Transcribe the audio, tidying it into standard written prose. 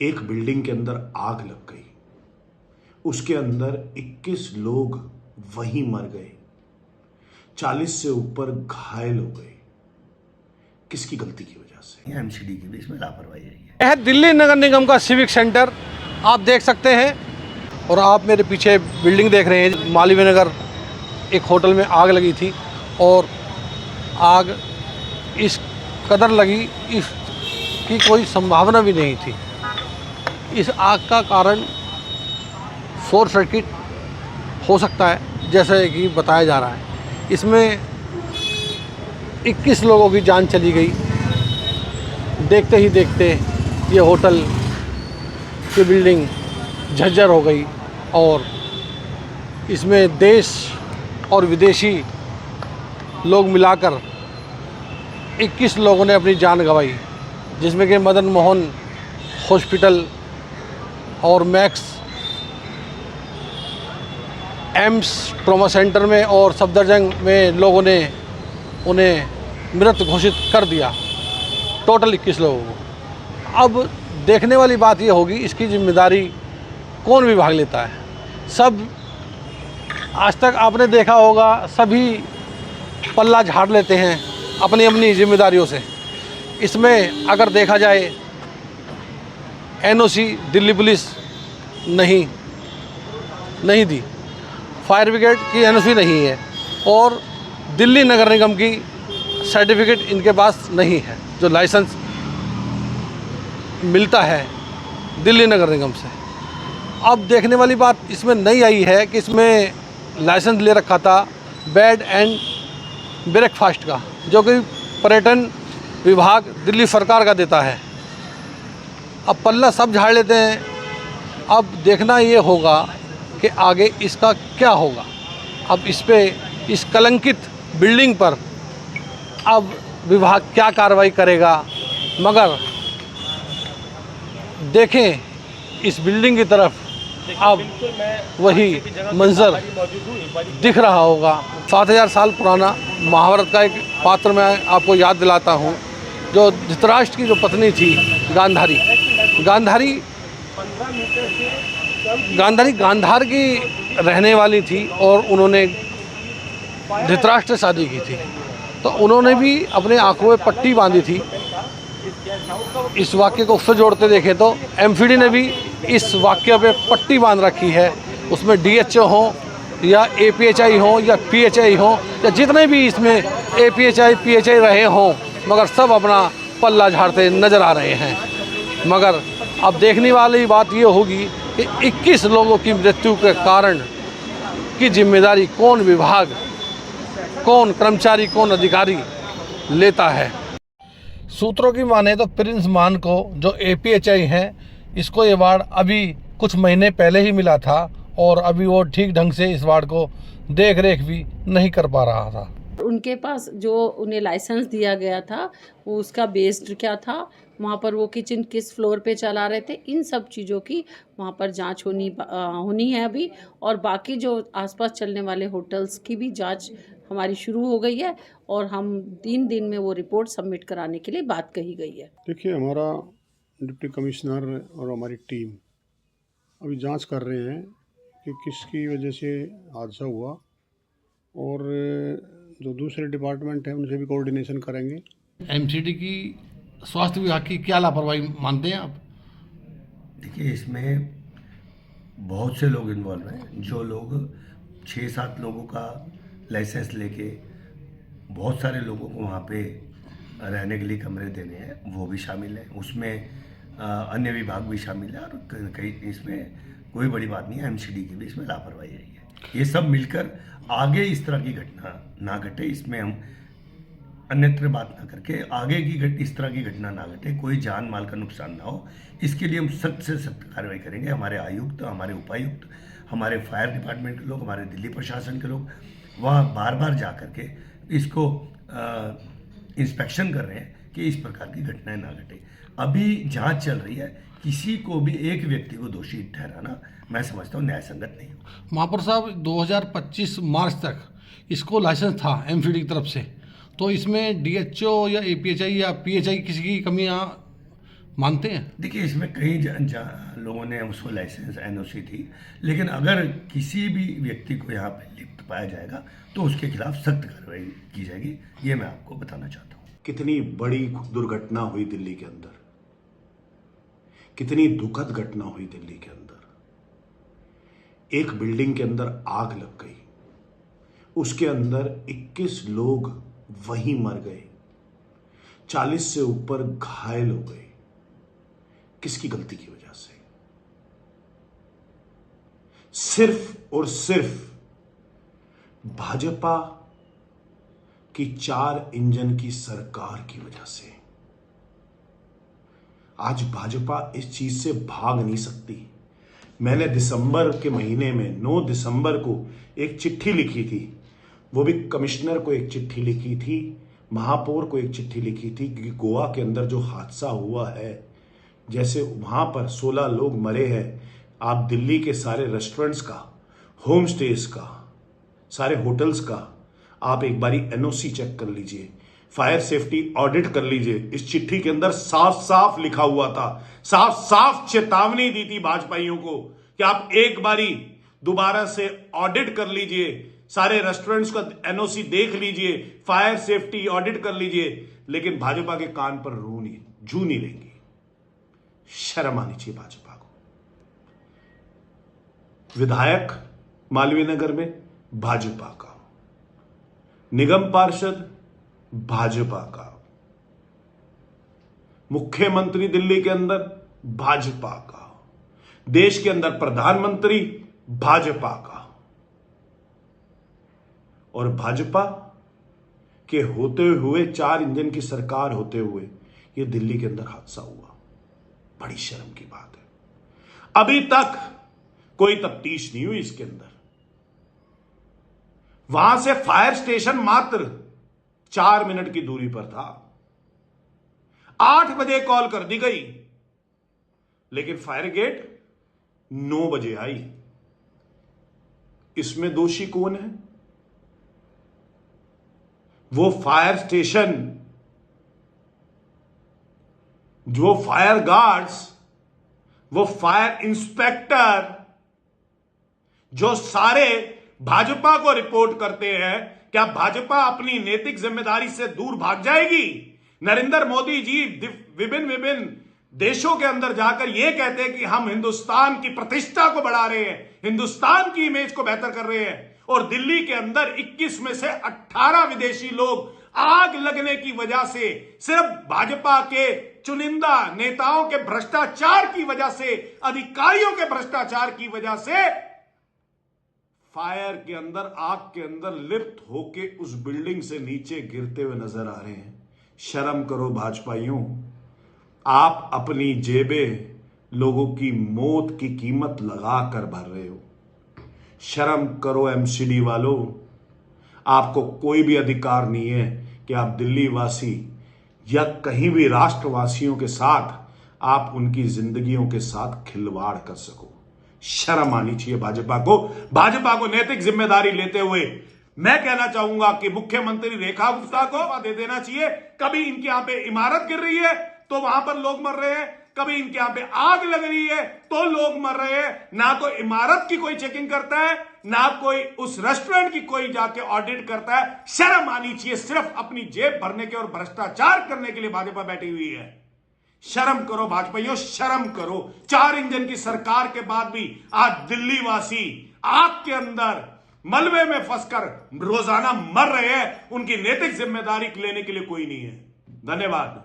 एक बिल्डिंग के अंदर आग लग गई, उसके अंदर 21 लोग वहीं मर गए, 40 से ऊपर घायल हो गए। किसकी गलती की वजह से? एमसीडी की भी इसमें लापरवाही रही है। यह दिल्ली नगर निगम का सिविक सेंटर आप देख सकते हैं और आप मेरे पीछे बिल्डिंग देख रहे हैं। मालवीय नगर एक होटल में आग लगी थी और आग इस कदर लगी इसकी कोई संभावना भी नहीं थी। इस आग का कारण शॉर्ट सर्किट हो सकता है जैसे कि बताया जा रहा है। इसमें 21 लोगों की जान चली गई। देखते ही देखते ये होटल की बिल्डिंग झज्जर हो गई और इसमें देश और विदेशी लोग मिलाकर 21 लोगों ने अपनी जान गंवाई, जिसमें कि मदन मोहन हॉस्पिटल और मैक्स एम्स ट्रॉमा सेंटर में और सफदरजंग में लोगों ने उन्हें मृत घोषित कर दिया। टोटल 21 लोगों को। अब देखने वाली बात ये होगी इसकी जिम्मेदारी कौन विभाग लेता है। सब आज तक आपने देखा होगा सभी पल्ला झाड़ लेते हैं अपनी अपनी जिम्मेदारियों से। इसमें अगर देखा जाए एनओसी दिल्ली पुलिस नहीं दी, फायर ब्रिगेड की एनओसी नहीं है और दिल्ली नगर निगम की सर्टिफिकेट इनके पास नहीं है जो लाइसेंस मिलता है दिल्ली नगर निगम से। अब देखने वाली बात इसमें नई आई है कि इसमें लाइसेंस ले रखा था बेड एंड ब्रेकफास्ट का, जो कि पर्यटन विभाग दिल्ली सरकार का देता है। अब पल्ला सब झाड़ लेते हैं। अब देखना ये होगा कि आगे इसका क्या होगा। अब इस कलंकित बिल्डिंग पर अब विभाग क्या कार्रवाई करेगा, मगर देखें इस बिल्डिंग की तरफ अब वही मंजर दिख रहा होगा। 7000 साल पुराना महाभारत का एक पात्र मैं आपको याद दिलाता हूँ, जो धृतराष्ट्र की जो पत्नी थी गांधार की रहने वाली थी और उन्होंने धृतराष्ट्र से शादी की थी, तो उन्होंने भी अपने आंखों में पट्टी बांधी थी। इस वाक्य को उससे जोड़ते देखें तो एमसीडी ने भी इस वाक्य पे पट्टी बांध रखी है। उसमें डीएचओ हो या एपीएचआई हो या पीएचआई हो या जितने भी इसमें एपीएचआई पीएचआई रहे हों, मगर सब अपना पल्ला झाड़ते नज़र आ रहे हैं। मगर अब देखने वाली बात ये होगी कि 21 लोगों की मृत्यु के कारण की जिम्मेदारी कौन विभाग, कौन कर्मचारी, कौन अधिकारी लेता है। सूत्रों की माने तो प्रिंस मान को जो एपीएचआई हैं, इसको ये वार्ड अभी कुछ महीने पहले ही मिला था और अभी वो ठीक ढंग से इस वार्ड को देख रेख भी नहीं कर पा रहा था। उनके पास जो उन्हें लाइसेंस दिया गया था वो उसका बेस्ड क्या था, वहाँ पर वो किचन किस फ्लोर पे चला रहे थे, इन सब चीज़ों की वहाँ पर जांच होनी है अभी। और बाकी जो आसपास चलने वाले होटल्स की भी जांच हमारी शुरू हो गई है और हम 3 दिन में वो रिपोर्ट सबमिट कराने के लिए बात कही गई है। देखिए, हमारा डिप्टी कमिश्नर और हमारी टीम अभी जांच कर रहे हैं कि किसकी वजह से हादसा हुआ और जो दूसरे डिपार्टमेंट हैं उनसे भी कोऑर्डिनेशन करेंगे। एमसीडी की स्वास्थ्य विभाग की क्या लापरवाही मानते हैं आप? देखिए, इसमें बहुत से लोग इन्वॉल्व हैं। जो लोग 6-7 लोगों का लाइसेंस लेके बहुत सारे लोगों को वहाँ पे रहने के लिए कमरे देने हैं, वो भी शामिल हैं। उसमें अन्य विभाग भी शामिल है और कई इसमें कोई बड़ी बात नहीं है। एमसीडी की भी इसमें लापरवाही रही है। ये सब मिलकर आगे इस तरह की घटना ना घटे, इसमें हम अन्यत्र बात ना करके आगे की इस तरह की घटना ना घटे, कोई जान माल का नुकसान ना हो, इसके लिए हम सख्त से सख्त कार्रवाई करेंगे। हमारे आयुक्त, हमारे उपायुक्त, हमारे फायर डिपार्टमेंट के लोग, हमारे दिल्ली प्रशासन के लोग वहाँ बार बार जा करके इसको इंस्पेक्शन कर रहे हैं कि इस प्रकार की घटनाएं ना घटे। अभी जांच चल रही है। किसी को भी एक व्यक्ति को दोषी ठहराना मैं समझता हूँ न्याय संगत नहीं होगा। महापौर साहब, 2025 मार्च तक इसको लाइसेंस था एमसीडी की तरफ से, तो इसमें डीएचओ या एपीएचआई या पीएचआई किसी की कमियां मानते हैं? देखिए, इसमें कई लोगों ने उसको लाइसेंस एनओसी थी, लेकिन अगर किसी भी व्यक्ति को यहाँ पे लिप्त पाया जाएगा तो उसके खिलाफ सख्त कार्रवाई की जाएगी, ये मैं आपको बताना चाहता हूँ। कितनी बड़ी दुर्घटना हुई दिल्ली के अंदर, कितनी दुखद घटना हुई दिल्ली के अंदर। एक बिल्डिंग के अंदर आग लग गई, उसके अंदर 21 लोग वहीं मर गए, 40 से ऊपर घायल हो गए। किसकी गलती की वजह से? सिर्फ और सिर्फ भाजपा की 4 इंजन की सरकार की वजह से। आज भाजपा इस चीज से भाग नहीं सकती। मैंने दिसंबर के महीने में 9 दिसंबर को एक चिट्ठी लिखी थी, वो भी कमिश्नर को एक चिट्ठी लिखी थी, महापौर को एक चिट्ठी लिखी थी कि गोवा के अंदर जो हादसा हुआ है, जैसे वहां पर 16 लोग मरे हैं, आप दिल्ली के सारे रेस्टोरेंट्स का, होम स्टेज का, सारे होटल्स का आप एक बारी एनओसी चेक कर लीजिए, फायर सेफ्टी ऑडिट कर लीजिए। इस चिट्ठी के अंदर साफ साफ लिखा हुआ था, साफ साफ चेतावनी दी थी भाजपाइयों को कि आप एक बारी दोबारा से ऑडिट कर लीजिए, सारे रेस्टोरेंट्स का एनओसी देख लीजिए, फायर सेफ्टी ऑडिट कर लीजिए। लेकिन भाजपा के कान पर जू नहीं लेंगी। शर्म आनी चाहिए भाजपा को। विधायक मालवीय नगर में भाजपा का, निगम पार्षद भाजपा का, मुख्यमंत्री दिल्ली के अंदर भाजपा का, देश के अंदर प्रधानमंत्री भाजपा का, और भाजपा के होते हुए 4 इंजन की सरकार होते हुए यह दिल्ली के अंदर हादसा हुआ। बड़ी शर्म की बात है। अभी तक कोई तफ्तीश नहीं हुई इसके अंदर। वहां से फायर स्टेशन मात्र 4 मिनट की दूरी पर था। 8 बजे कॉल कर दी गई, लेकिन फायर ब्रिगेड 9 बजे आई। इसमें दोषी कौन है? वो फायर स्टेशन, जो फायर गार्ड्स, वो फायर इंस्पेक्टर, जो सारे भाजपा को रिपोर्ट करते हैं, क्या भाजपा अपनी नैतिक जिम्मेदारी से दूर भाग जाएगी? नरेंद्र मोदी जी विभिन्न देशों के अंदर जाकर यह कहते हैं कि हम हिंदुस्तान की प्रतिष्ठा को बढ़ा रहे हैं, हिंदुस्तान की इमेज को बेहतर कर रहे हैं, और दिल्ली के अंदर 21 में से 18 विदेशी लोग आग लगने की वजह से, सिर्फ भाजपा के चुनिंदा नेताओं के भ्रष्टाचार की वजह से, अधिकारियों के भ्रष्टाचार की वजह से फायर के अंदर, आग के अंदर लिप्त होके उस बिल्डिंग से नीचे गिरते हुए नजर आ रहे हैं। शर्म करो भाजपाइयों। आप अपनी जेबें लोगों की मौत की कीमत लगाकर भर रहे हो। शर्म करो एमसीडी वालों। आपको कोई भी अधिकार नहीं है कि आप दिल्ली वासी या कहीं भी राष्ट्रवासियों के साथ आप उनकी जिंदगियों के साथ खिलवाड़ कर सको। शर्म आनी चाहिए भाजपा को। भाजपा को नैतिक जिम्मेदारी लेते हुए मैं कहना चाहूंगा कि मुख्यमंत्री रेखा गुप्ता को दे देना चाहिए। कभी इनके यहां पे इमारत गिर रही है तो वहां पर लोग मर रहे हैं, कभी इनके यहां पे आग लग रही है तो लोग मर रहे हैं। ना तो इमारत की कोई चेकिंग करता है, ना कोई उस रेस्टोरेंट की कोई जाके ऑडिट करता है। शर्म आनी चाहिए। सिर्फ अपनी जेब भरने के और भ्रष्टाचार करने के लिए भाजपा बैठी हुई है। शर्म करो भाजपाइयों, शर्म करो। 4 इंजन की सरकार के बाद भी आज दिल्ली वासी आग के अंदर मलबे में फंसकर रोजाना मर रहे हैं। उनकी नैतिक जिम्मेदारी लेने के लिए कोई नहीं है। धन्यवाद।